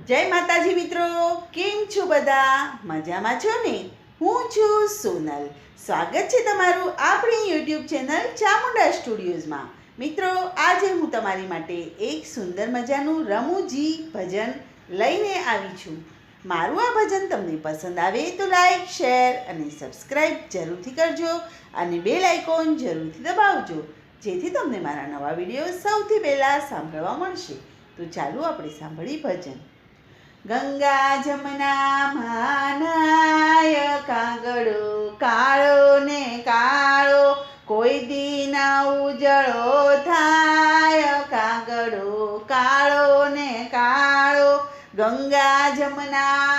જય માતાજી મિત્રો, કેમ છો બધા? મજામાં છો ને? હું છું સોનલ. સ્વાગત છે તમારું આપણી યુટ્યુબ ચેનલ ચામુંડા સ્ટુડિયોઝમાં. મિત્રો, આજે હું તમારી માટે એક સુંદર મજાનું રમૂજી ભજન લઈને આવી છું. મારું આ ભજન તમને પસંદ આવે તો લાઈક, શેર અને સબસ્ક્રાઈબ જરૂરથી કરજો અને બેલ આઇકોન જરૂરથી દબાવજો, જેથી તમને મારા નવા વિડીયો સૌથી પહેલાં સાંભળવા મળશે. તો ચાલો આપણે સાંભળીએ ભજન. ગંગા જમના નાય કાગડો કાળો ને કાળો, કોઈ દી ના ઉજળો થાય. કાગડો કાળો ને કાળો, ગંગા જમના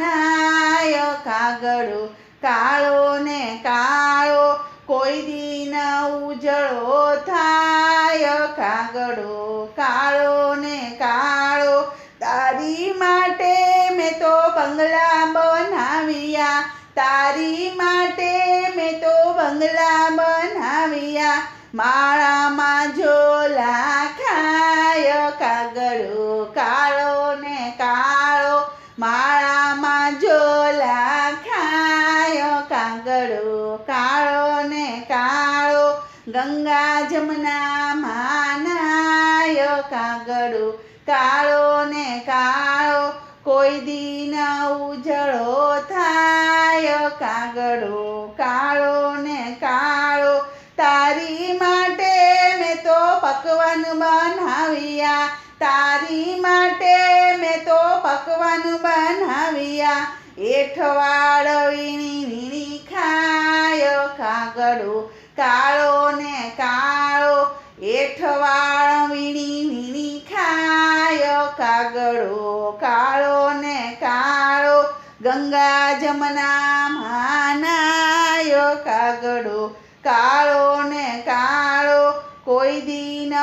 નાય કાગડો કાળો ને કાળો, કોઈ દી ના ઉજળો થાય. કાગડો કાળો ને કાળો, તારી માટે મેં તો બંગલા બનાવ્યા. તારી માટે મેં તો બંગલા બનાવ્યા. માળામાં ઝોલા ખાય. કાગડો કાળો ને કાળો, માળામાં ઝોલા ખાય. કાગડો કાળો ને કાળો, ગંગા જમના નાય. કાગડો કાળો ને કાળો, કોઈ દી ન ઉજળો થાય. કાગડો કાળો ને કાળો, તારી માટે મેં તો પકવાન બનાવ્યા. તારી માટે મેં તો પકવાન બનાવ્યા. એઠવાડ વીણી વીણી ખાય. કાગડો કાળો ને કાળો, એઠવાડ વીણી વીણી ખાય. કાગડો કાળો ને કાળો, ગંગા જમના નાય. કાગડો કાળો ને કાળો, કોઈ દી ન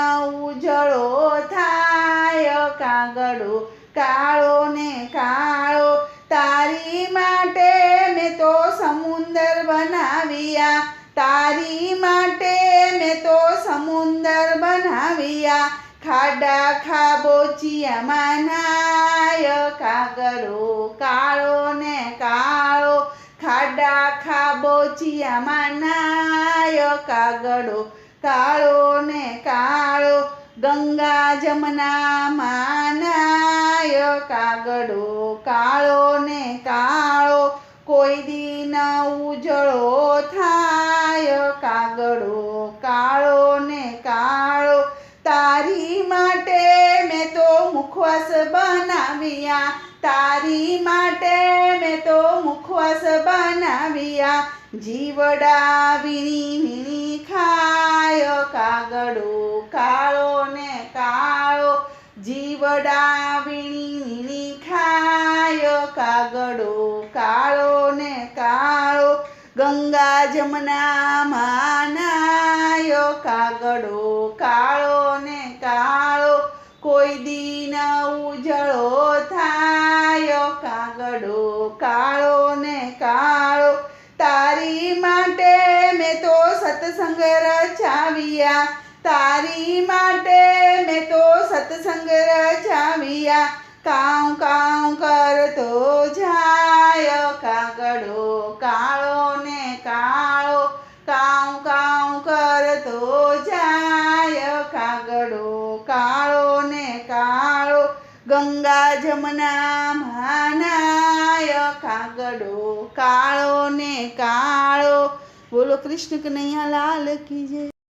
ઉજળો થાય. કાગડો કાળો ને કાળો, તારી માટે મેં તો સમુંદર બનાવ્યા. તારી માટે મેં તો સમુંદર બનાવ્યા. ખાડા ખાબોચિયામાં નાય. કાગડો કાળો ને કાળો, ખાડા ખાબોચિયામાં નાય. કાગડો કાળો ને કાળો, ગંગા જમનામાં નાય. કાગડો કાળો ને કાળો, કોઈ દી ન ઉજળો થાય. કાગડો કાળો ને કાળો, તારી માટે મેં તો મુખવાસ બનાવ્યા. તારી માટે મેં તો મુખવાસ બનાવ્યા. જીવડા વીણી વીણી ખાય. કાગડો કાળો ને કાળો, જીવડા વીણી વીણી ખાય. કાગડો કાળો ને કાળો, ગંગા જમનામાં નાય. કાગડો કાળો ને કાળો, કોઈ દી ન ઉજળો થાય. કાગડો કાળો ને કાળો, તારી માટે મેં તો સત્સંગ રચાવ્યા. તારી માટે મેં તો સત્સંગ રચાવ્યા. કાઉ કાઉ કરતો જાય. કાગડો કાળો ને કાળો, કાઉ કાઉ કરતો જાય. કાગડો કાળો ને કાળો, ગંગા જમનામાં નાય. કાગડો કાળો ને કાળો. બોલો કૃષ્ણ કનૈયા લાલ કી જય.